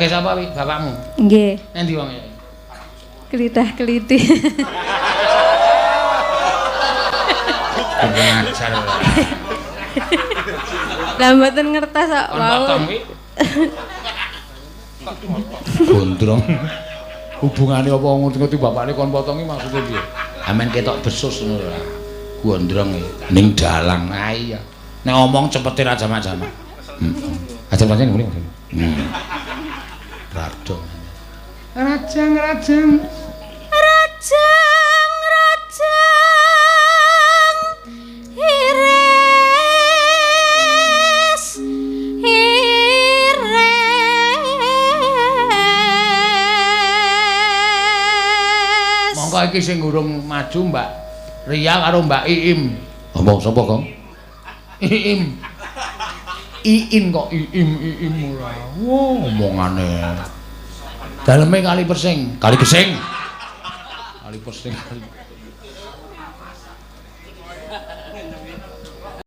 Keluarga sapa wi? Bapakmu? Nggih. Endi wong ya? Kelitah-keliti. Ngajar. Lah mboten ngertos kok Kon wau. potong wi. Gondrong. Hubungane apa ngerti-ngerti bapakne kon potongi maksudnya piye? Amen ketok besus ngono lho. Gondrong ning dalang. Ah iya. Nek ngomong cepete ra jamak-jamak. Ajam-ajam ngene. Rado. Rajang. Rajang. Monggo iki sing urung maju Mbak Ria karo Mbak Iim. Apa sapa, Kang? Iim. Iin kok Iim ora. Wo omongane. Daleme kali Persing, kali Gesing. Kali Persing.